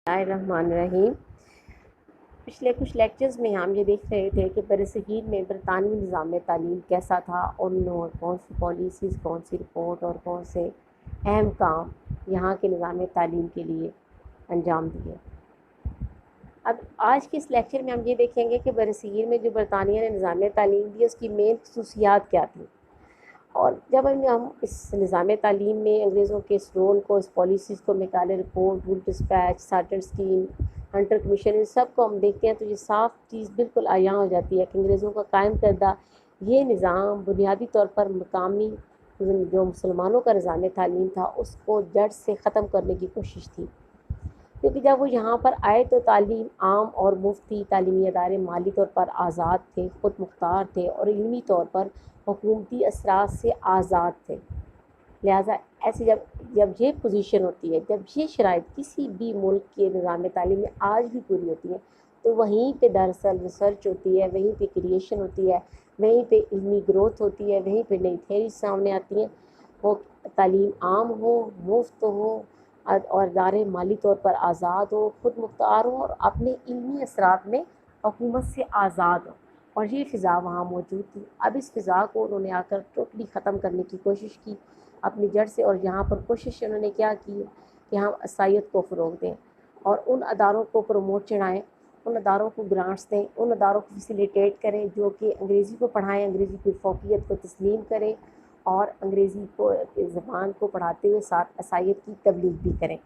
बिस्मिल्लाहिर्रहमानिर्रहीम। पिछले कुछ लेक्चर्स में हम ये देख रहे थे कि बरसगीर में बरतानवी निज़ाम तालीम कैसा था और कौन सी पॉलिसीज़, कौन सी रिपोर्ट और कौन से अहम काम यहाँ के निज़ाम तालीम के लिए अंजाम दिए। अब आज के इस लेक्चर में हम ये देखेंगे कि बरसगीर में जो बरतानिया ने निज़ाम तालीम दी उसकी मेन खसूसियात क्या थी, और जब हम इस निज़ाम तालीम में अंग्रेज़ों के इस रोल को, इस पॉलिसीज़ को, मैकाले रिपोर्ट, रूल डिस्पैच, सार्टर स्कीम, हंटर कमीशन, इन सब को हम देखते हैं तो ये साफ़ चीज़ बिल्कुल आया हो जाती है कि अंग्रेज़ों का कायम करदा ये निज़ाम बुनियादी तौर पर मकामी जो मुसलमानों का निज़ाम तालीम था उसको जड़ से ख़त्म करने की कोशिश थी। क्योंकि जब वो यहाँ पर आए तो तालीम आम और मुफ्त थी, तालीमी अदारे माली तौर पर आज़ाद थे, ख़ुद मुख्तार थे और इल्मी तौर पर हुकूमती असरात से आज़ाद थे। लिहाजा ऐसे जब जब ये पोजीशन होती है, जब ये शराइत किसी भी मुल्क के निज़ाम तालीम में आज भी पूरी होती है, तो वहीं पे दरअसल रिसर्च होती है, वहीं पे क्रिएशन होती है, वहीं पे इल्मी ग्रोथ होती है, वहीं पे नई थ्योरीज सामने आती हैं। वो तालीम आम हो, मुफ्त हो और इदारे माली तौर पर आज़ाद हो, ख़ुद मुख्तार हो और अपने इल्मी असरात में हुकूमत से आज़ाद हो, और ये फ़िज़ा वहाँ मौजूद थी। अब इस फ़िज़ा को उन्होंने आकर टोटली ख़त्म करने की कोशिश की अपनी जड़ से, और यहाँ पर कोशिश उन्होंने क्या की कि हम ईसाईयत को फ़रोग़ दें और उन अदारों को प्रमोट चढ़ाएँ, उन अदारों को ग्रांट्स दें, उन अदारों को फैसिलिटेट करें जो कि अंग्रेज़ी को पढ़ाएँ, अंग्रेज़ी की फ़ौक़ियत को तस्लीम करें और अंग्रेज़ी को ज़बान को पढ़ाते हुए साथ ईसाईयत की तबलीग भी करें।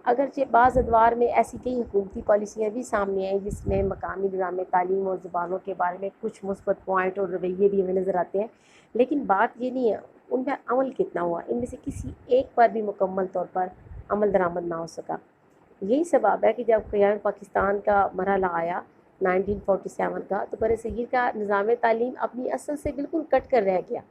अगरचे बाज़ अदवार में ऐसी कई हुकूमती पॉलिसियाँ भी सामने आई जिसमें मकामी निज़ाम तालीम और ज़बानों के बारे में कुछ मुस्बत पॉइंट और रवैये भी हमें नज़र आते हैं, लेकिन बात ये नहीं है उनका अमल कितना हुआ। इनमें से किसी एक पर भी मुकम्मल तौर पर अमल दरामद ना हो सका। यही सबब है कि जब क़याम पाकिस्तान का मरहला आया 1947 का, तो बरसगीर का निज़ाम तालीम अपनी असल से बिल्कुल कट कर रह गया।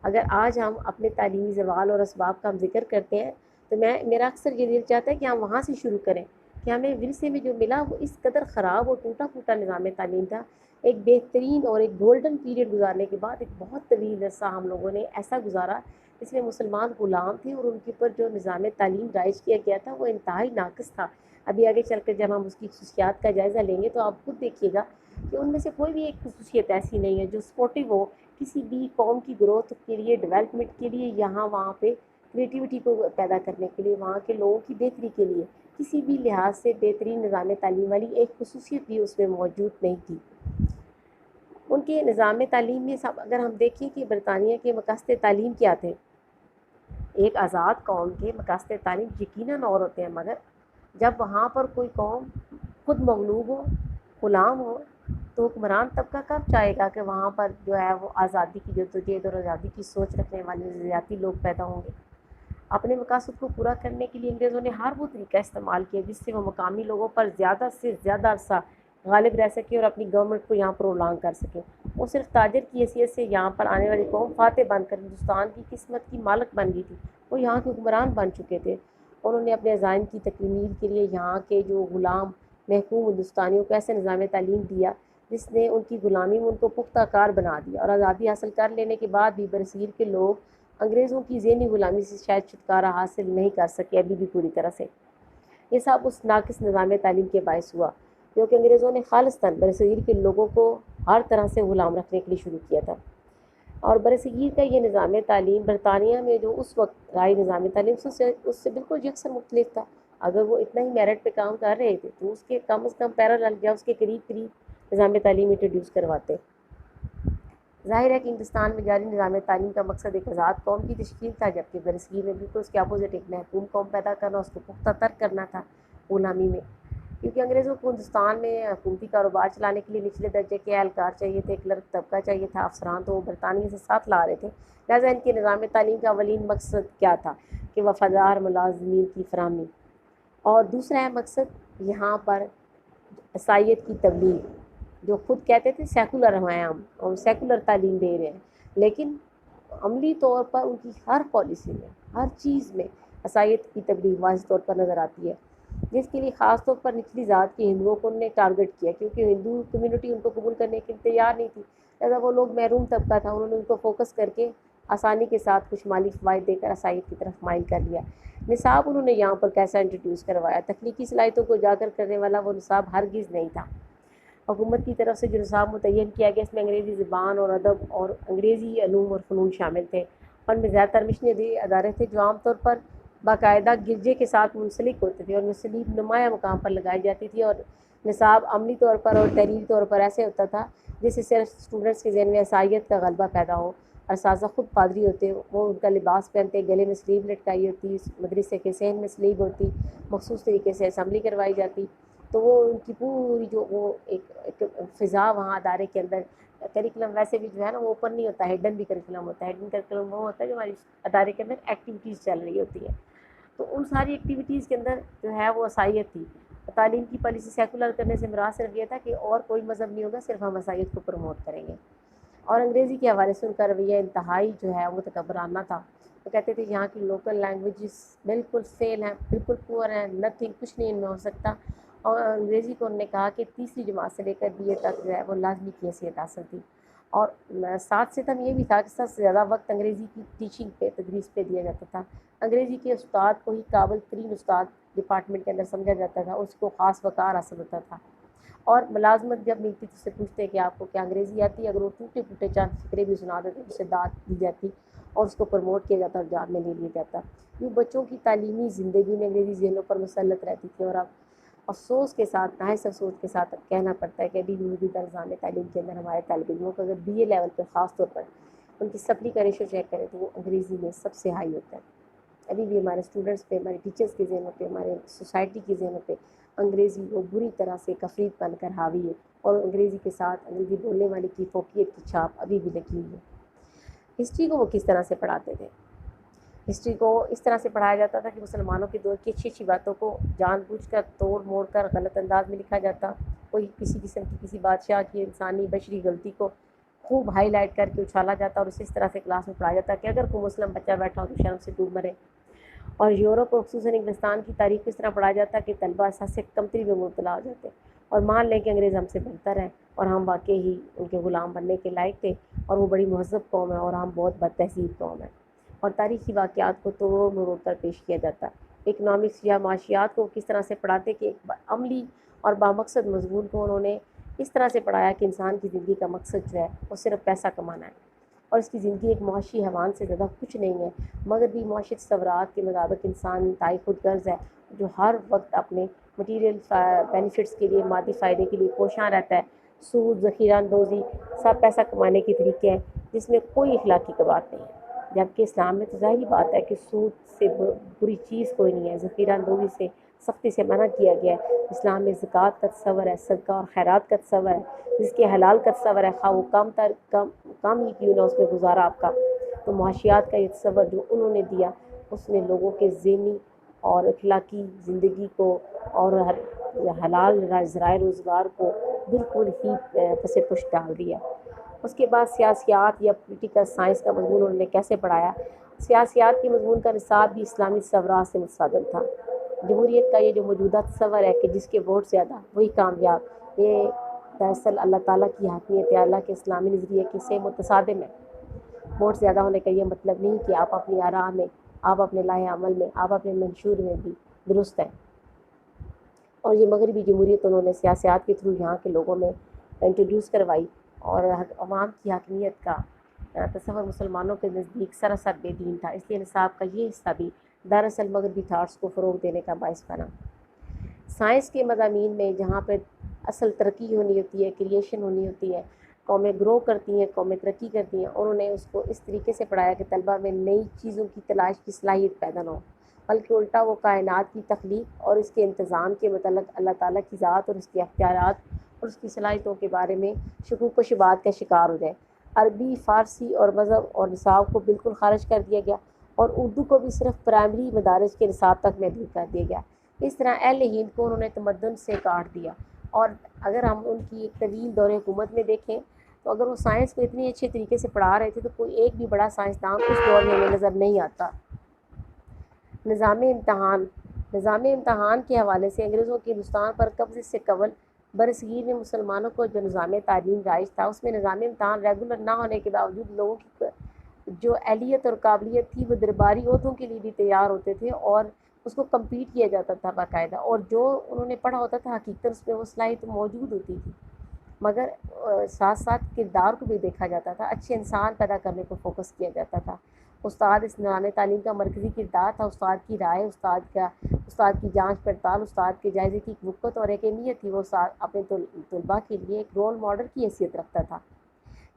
अगर आज हम अपने तालीमी ज़वाल और असबाब का हम जिक्र करते हैं तो मेरा अक्सर ये दिल चाहता है कि हम वहाँ से शुरू करें कि हमें विरसे में जो मिला वो इस कदर ख़राब और टूटा फूटा निज़ाम तालीम था। एक बेहतरीन और एक गोल्डन पीरियड गुजारने के बाद एक बहुत तवील अरसा हम लोगों ने ऐसा गुजारा जिसमें मुसलमान ग़ुलाम थे और उनके ऊपर जो निज़ाम तालीम राइज किया गया था वो इंतहाई नाक़िस था। अभी आगे चल कर जब हम उसकी खसूसियात का जायज़ा लेंगे तो आप खुद देखिएगा कि उनमें से कोई भी एक खसूसियत ऐसी नहीं है जो सपोर्टिव हो किसी भी कौम की ग्रोथ के लिए, डेवलपमेंट के लिए, यहाँ वहाँ पे क्रिएटिविटी को पैदा करने के लिए, वहाँ के लोगों की बेहतरी के लिए किसी भी लिहाज से बेहतरीन निज़ाम तालीम वाली एक खसूसियत भी उसमें मौजूद नहीं थी। उनके निज़ाम तालीम में सब अगर हम देखें कि बरतानिया के मकासद तालीम क्या थे, एक आज़ाद कौम के मकासद तालीम यकीनन और होते हैं, मगर जब वहाँ पर कोई कौम खुद मगलूब हो, ग़ुलाम हो, तो हुक्मरान तबका कब चाहेगा कि वहाँ पर जो है वो आज़ादी की जद्दोजहद और आज़ादी की सोच रखने वाले ज़्यादा लोग पैदा होंगे। अपने मकासद को पूरा करने के लिए अंग्रेज़ों ने हर वो तरीका इस्तेमाल किया जिससे वो मकामी लोगों पर ज़्यादा से ज़्यादा अरसा गालिब रह सके और अपनी गवर्नमेंट को यहाँ प्रोलॉन्ग कर सके। वो सिर्फ ताजर की हैसियत से यहाँ पर आने वाली कौम फातेह बनकर हिंदुस्तान की किस्मत की मालिक बन गई थी। वो यहाँ के हुक्मरान बन चुके थे। उन्होंने अपने अज़ाइम की तकमील के लिए यहाँ के जो ग़ुलाम महकूम हिंदुस्तानियों को ऐसे निज़ाम तालीम दिया जिसने उनकी ग़ुलामी में उनको पुख्ता कार बना दिया, और आज़ादी हासिल कर लेने के बाद भी बरसगीर के लोग अंग्रेज़ों की ज़हनी ग़ुलामी से शायद छुटकारा हासिल नहीं कर सके अभी भी पूरी तरह से। ये सब उस नाक़िस निज़ाम तालीम के बायस हुआ जो कि अंग्रेज़ों ने खालिस्तान बरसगीर के लोगों को हर तरह से ग़ुलाम रखने के लिए शुरू किया था। और बरसगीर का ये निज़ाम तालीम बरतानिया में जो उस वक्त राय निज़ाम तालीम उससे बिल्कुल यकसन मुख्तलिफ था। अगर वो इतना ही मेरिट पे काम कर रहे थे तो उसके कम से कम पैरेलल या उसके करीब करीब निज़ाम तालीम इंट्रोड्यूस करवाते। ज़ाहिर है कि हिंदुस्तान में जारी निज़ाम तालीम का मकसद एक आज़ाद कौम की तश्कील था, जबकि बरसगीर में बिल्कुल उसके अपोजिट एक महकूम कौम पैदा करना, उसको पुख्ता तर करना था ग़ुलामी में। क्योंकि अंग्रेज़ों को हिंदुस्तान में हुकूमती कारोबार चलाने के लिए निचले दर्जे के एहलकार चाहिए थे, क्लर्क तबका चाहिए था, अफसरान तो वो बरतानिया से साथ ला रहे थे। लिहाजा इनके निज़ाम तालीम का अवलीन मकसद क्या था कि वफ़ादार मुलाज़मीन की फराहमी, और दूसरा है मकसद यहाँ पर ईसाईयत की तबलीग, जो खुद कहते थे सेकुलर हैं हम और सेकुलर तालीम दे रहे हैं, लेकिन अमली तौर पर उनकी हर पॉलिसी में, हर चीज़ में ईसाईयत की तबलीग वाज़ेह तौर पर नज़र आती है, जिसके लिए ख़ास तौर पर निचली ज़ात के हिंदुओं को उन्होंने टारगेट किया, क्योंकि हिंदू कम्युनिटी उनको कबूल करने के लिए तैयार नहीं थी। लिहाजा वो लोग महरूम तबका था, उन्होंने उनको फोकस करके आसानी के साथ कुछ माली फ़वाइद देकर असाइयत की तरफ माइल कर लिया। निसाब उन्होंने यहाँ पर कैसा इंट्रोड्यूस करवाया? तख्लीकी सलाहियतों को उजागर करने वाला वो निसाब हरगिज़ नहीं था। हुकूमत की तरफ से जो निसाब मुतय्यन किया गया, इसमें अंग्रेज़ी ज़बान और अदब और अंग्रेज़ी अलूम और फ़नून शामिल थे, और इनमें ज़्यादातर मिशनरी अदारे थे जो आमतौर पर बाकायदा गिरजे के साथ मुंसलिक होते थे और मुस्लिम नुमाया मुकाम पर लगाई जाती थी। और निसाब अमली तौर पर और तहरीरी तौर पर ऐसे होता था जिससे सिर्फ स्टूडेंट्स के ज़हन में असाइयत का गलबा पैदा हो। असातिज़ा ख़ुद पादरी होते, वो उनका लिबास पहनते, गले में स्लीव लटकाई होती, मदरसे के सहन में स्लीव होती, मखसूस तरीके से असम्बली करवाई जाती। तो वो उनकी पूरी जो वो एक फ़िज़ा वहाँ अदारे के अंदर, करिकुलम वैसे भी जो है ना वो ओपन नहीं होता, हिडन भी करिकुलम होता है। हिडन करिकुलम वो होता है जो हमारी अदारे के अंदर एक्टिविटीज़ चल रही होती है। तो उन सारी एक्टिविटीज़ के अंदर जो है वो असाइयत थी। तालीम की पॉलिसी सेकुलर करने से मुराद सिर्फ ये था कि और कोई मज़हब नहीं होगा, सिर्फ हम असाइयत को प्रमोट करेंगे। और अंग्रेज़ी के हवाले से उनका रवैया इंतहाई जो है वो तकब्बराना था। वो कहते थे यहाँ की लोकल लैंग्वेजेस बिल्कुल फेल हैं, बिल्कुल पुअर हैं, नथिंग, कुछ नहीं इनमें हो सकता। और अंग्रेज़ी को उन्होंने कहा कि तीसरी जमात से लेकर बीए तक जो है वो लाजमी की हैसियत हासिल थी। और साथ सितम ये भी था कि सबसे ज़्यादा वक्त अंग्रेज़ी की टीचिंग पे, तदरीस पे दिया जाता था। अंग्रेज़ी के उस्ताद को ही काबिल तरीन उस्ताद डिपार्टमेंट के अंदर समझा जाता था, उसको ख़ास वक़ार हासिल होता था। और मुलाजमत जब मिलती तो उससे पूछते कि आपको क्या अंग्रेज़ी आती है? अगर वो टूटे फूटे चंद फ़िक्रे भी सुना देते तो उसे दाद दी जाती और उसको प्रमोट किया जाता और जॉब में ले लिया जाता। यूँ बच्चों की तालीमी ज़िंदगी में अंग्रेज़ी ज़हनों पर मुसल्लत रहती थी। और अब अफ़सोस के साथ, नाहिस अफ़सोस के साथ कहना पड़ता है कि अभी भी मौजूदा निज़ाम तालीम के अंदर हमारे तालिब इल्मों को अगर बीए लेवल पर ख़ास तौर पर उनकी सप्ली का रेशो चेक करें तो वो अंग्रेज़ी में सबसे हाई होता है। अभी भी हमारे स्टूडेंट्स पे, हमारे टीचर्स के ज़हनों पे, हमारे सोसाइटी के ज़हनों पे अंग्रेज़ी वो बुरी तरह से कफरीत बनकर हावी है, और अंग्रेज़ी के साथ अंग्रेज़ी बोलने वाले की फोकियत की छाप अभी भी लगी हुई है। हिस्ट्री को वो किस तरह से पढ़ाते थे? हिस्ट्री को इस तरह से पढ़ाया जाता था कि मुसलमानों के दौर की अच्छी अच्छी बातों को जानबूझकर तोड़ मोड़ कर गलत अंदाज में लिखा जाता। कोई किसी किस्म की किसी बादशाह की इंसानी बशरी गलती को खूब हाईलाइट करके उछाला जाता और उसे इस तरह से क्लास में पढ़ाया जाता कि अगर कोई मुस्लिम बच्चा बैठा हो तो शर्म से डूब मरे। और यूरोप और ख़ुसूसन इंग्लिस्तान की तारीख इस तरह पढ़ाया जाता कि तलबा एहसास से कमतरी में मुब्तला हो जाते और मान लें कि अंग्रेज़ हमसे बेहतर हैं और हम वाकई ही उनके ग़ुलाम बनने के लायक थे, और वो बड़ी महज़्ज़ब कौम है और हम बहुत बदतहज़ीब कौम है। और तारीख़ी वाक़यात को तोड़ मरोड़ कर पेश किया जाता। इकनॉमिक्स या माशियात को किस तरह से पढ़ाते कि एक अमली और बामकसद मज़मून को उन्होंने इस तरह से पढ़ाया कि इंसान की ज़िंदगी का मकसद जो है वो सिर्फ़ पैसा कमाना है और इसकी ज़िंदगी एक मुआशी हैवान से ज़्यादा कुछ नहीं है, मगर भी मुआशी तसव्वुरात के मुताबिक इंसान इंतहाई खुदगर्ज़ है जो हर वक्त अपने मटीरियल बेनिफिट्स के लिए, मादी फ़ायदे के लिए कोशां रहता है। सूद, ज़ख़ीरा अंदोज़ी सब पैसा कमाने के तरीके हैं जिसमें कोई इखलाकी का बात नहीं है। जबकि इस्लाम में तो ज़ाहिर बात है कि सूद से बुरी चीज़ कोई नहीं है, ज़ख़ीरा अंदोज़ी से सख्ती से मना किया गया है। इस्लाम में ज़कात का तसव्वुर है, सदका और खैरात का तसव्वुर है, जिसके हलाल का तसव्वुर है, ख़ाह वो कम ही क्यों ना उसमें गुजारा आपका। तो मुआशियात का ये तसव्वुर जो उन्होंने दिया उसने लोगों के ज़हनी और अखलाकी ज़िंदगी को और हलाल ज़राए रोज़गार को बिल्कुल ही पसे पुश डाल दिया। उसके बाद सियासियात या पॉलिटिकल साइंस का मज़मून उन्होंने कैसे पढ़ाया? सियासियात के मज़मून का निसाब भी इस्लामी तसव्वुरात से मुतसादिम था। जमहूरियत का ये जो मौजूदा तसव्वुर है कि जिसके वोट ज़्यादा वही कामयाब, ये दरअसल अल्लाह ताला की हाकिमियत अल्लाह के इस्लामी नज़रिए के से मुतसादिम है। वोट ज़्यादा होने का ये मतलब नहीं कि आप अपनी आरा में, आप अपने लाहे अमल में, आप अपने मंशूर में भी दुरुस्त हैं। और ये मगरबी जमहूरियत उन्होंने सियासत के थ्रू यहाँ के लोगों में इंट्रोड्यूस करवाई और अवाम की हाकिमियत का तसव्वुर मुसलमानों के नज़दीक सरासर बेदीन था। इसलिए निसाब का ये हिस्सा भी दरअसल मगरबी थाट्स को फ़रोग़ देने का बाइस बना। साइंस के मज़ामीन में जहाँ पर असल तरक्की होनी होती है, क्रिएशन होनी होती है, कौमें ग्रो करती हैं, कौमें तरक्की करती हैं, उन्होंने उसको इस तरीके से पढ़ाया कि तलबा में नई चीज़ों की तलाश की सलाहियत पैदा ना हो, बल्कि उल्टा वो कायनात की तख्लीक और इसके इंतज़ाम के मतलब अल्लाह ताला की ज़ात और उसके अख्तियारात और उसकी सलाहियतों के बारे में शकूक व शुबहात का शिकार हो जाए। अरबी, फ़ारसी और मज़हब और निसाब को बिल्कुल खारिज कर दिया गया और उर्दू को भी सिर्फ प्राइमरी मदारिज के निसाब तक महदूद कर दिया गया। इस तरह अहले हिंद को उन्होंने तमद्दुन से काट दिया। और अगर हम उनकी एक तवील दौरे हुकूमत में देखें तो अगर वो साइंस को इतनी अच्छे तरीके से पढ़ा रहे थे तो कोई एक भी बड़ा साइंसदान उस दौर में हमें नज़र नहीं आता। निज़ाम इम्तहान के हवाले से अंग्रेज़ों के हिंदुस्तान पर कब्ज़े से कबल बरसगीर में मुसलमानों को जो निज़ाम तालीम राइज था उसमें निज़ाम इम्तहान रेगुलर ना होने के बावजूद जो एहलियत और काबिलियत थी वो दरबारी ओहदों के लिए भी तैयार होते थे और उसको कम्पीट किया जाता था बाकायदा, और जो उन्होंने पढ़ा होता था हकीकत उसमें वो सलाहियत मौजूद होती थी। मगर साथ साथ किरदार को भी देखा जाता था, अच्छे इंसान पैदा करने को फोकस किया जाता था। उस्ताद इस निज़ाम तालीम का मरकज़ी किरदार था। उस्ताद की राय, उस्ताद की जांच पड़ताल, उस्ताद के जायज़े की एक वक़्त और एक अहमियत थी। वो अपने तलबा के लिए एक रोल मॉडल की हैसियत रखता था।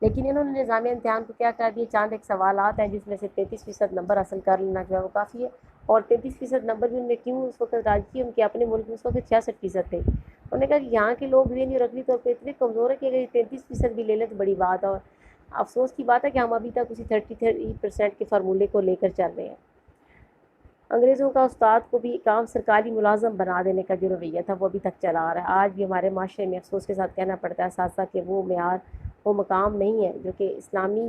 लेकिन इन्होंने निज़ाम इम्तिहान को क्या कर दिया, चंद एक सवालात हैं जिसमें से 33% नंबर हासिल कर लेना जो है वो काफ़ी है। और 33% नंबर भी उनमें क्यों उस वक्त राजी थी, उनके अपने मुल्क में उस वक्त 66% थे। उन्होंने कहा कि यहाँ के लोग ज़हनी और अक़ली तौर पर इतने कमज़ोर है कि अगर 33% भी ले लें तो बड़ी बात है। और अफसोस की बात है कि हम अभी तक उसी 33% के फार्मूले को लेकर चल रहे हैं। अंग्रेज़ों का उस्ताद को भी काम सरकारी मुलाजम बना देने का जो रवैया था वो अभी तक चला आ रहा है। आज भी हमारे माशरे में अफसोस के साथ कहना पड़ता है साथ साथ कि वो मेयार, वो मकाम नहीं है जो कि इस्लामी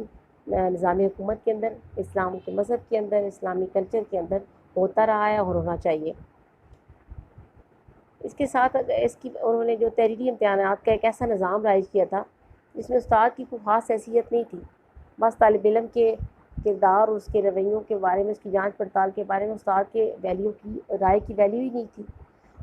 निज़ाम हुकूमत के अंदर, इस्लाम के मज़हब के अंदर, इस्लामी कल्चर के अंदर होता रहा है और होना चाहिए। इसके साथ इसकी उन्होंने जो तहरीरी इम्तिहानात का एक ऐसा निज़ाम राइज किया था जिसमें उस्ताद की कोई ख़ास हैसियत नहीं थी। बस तालिब इल्म के किरदार और उसके रवैयों के बारे में, उसकी जांच पड़ताल के बारे में उस्ताद के वैल्यू की राय की वैल्यू ही नहीं थी।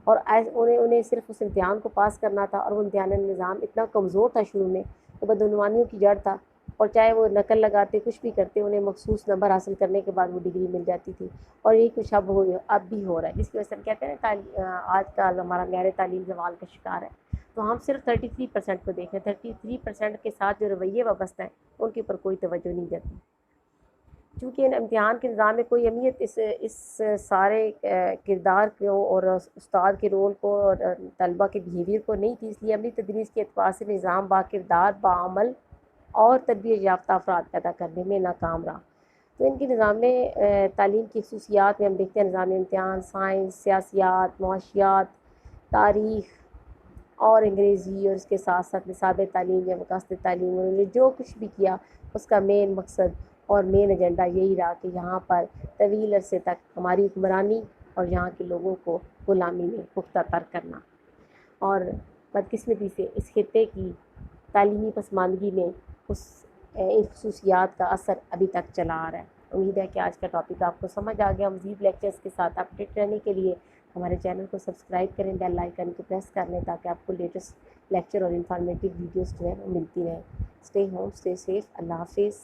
और उन्हें उन्हें सिर्फ उस इम्तिहान को पास करना था। और वो इम्तिहान निज़ाम इतना कमज़ोर था शुरू में तो बदउनवानियों की जड़ था। और चाहे वो नकल लगाते, कुछ भी करते, उन्हें मखसूस नंबर हासिल करने के बाद वो डिग्री मिल जाती थी। और यही कुछ अब भी हो रहा है, जिसकी वजह से हम कहते हैं आजकल हमारा म्यार तालीम ज़वाल का शिकार है। तो हम सिर्फ 33% को देखें, 33% के साथ जो रवैये वाबस्ता हैं उनके ऊपर कोई तवज्जो नहीं जाती। चूँकि इम्तिहान के निज़ाम में कोई अहमियत इस सारे किरदार को और उस्ताद के रोल को और तलबा के बिहेवियर को नहीं थी, इसलिए अमली तदरीस के एतबार से निज़ाम बाकिरदार, बाअमल और तरबियत याफ्ता अफराद पैदा करने में नाकाम रहा। तो इनके निज़ाम तालीम की खसूसियात में हम देखते हैं निज़ाम इम्तिहान साइंस, सियासियात, मुआशियात, तारीख़ और अंग्रेज़ी और इसके साथ साथ निसाब तालीम या मकासद तालीम, उन्होंने जो कुछ भी किया उसका मेन मकसद और मेन एजेंडा यही रहा कि यहाँ पर तवील अरसे तक हमारी हुक्मरानी और यहाँ के लोगों को ग़ुलामी में पुख्ता तर करना। और बदकिस्मती से इस खित्ते की तालीमी पसमानदगी में इन खसूसियात का असर अभी तक चला आ रहा है। उम्मीद है कि आज का टॉपिक आपको समझ आ गया। मज़ीद लेक्चर्स के साथ अपडेट रहने के लिए हमारे चैनल को सब्सक्राइब करें, बेल आइकन को प्रेस कर लें ताकि आपको लेटेस्ट लेक्चर और इन्फॉर्मेटिव वीडियोस जो है वो मिलती रहें। Stay home, stay safe. अल्लाह हाफिज़।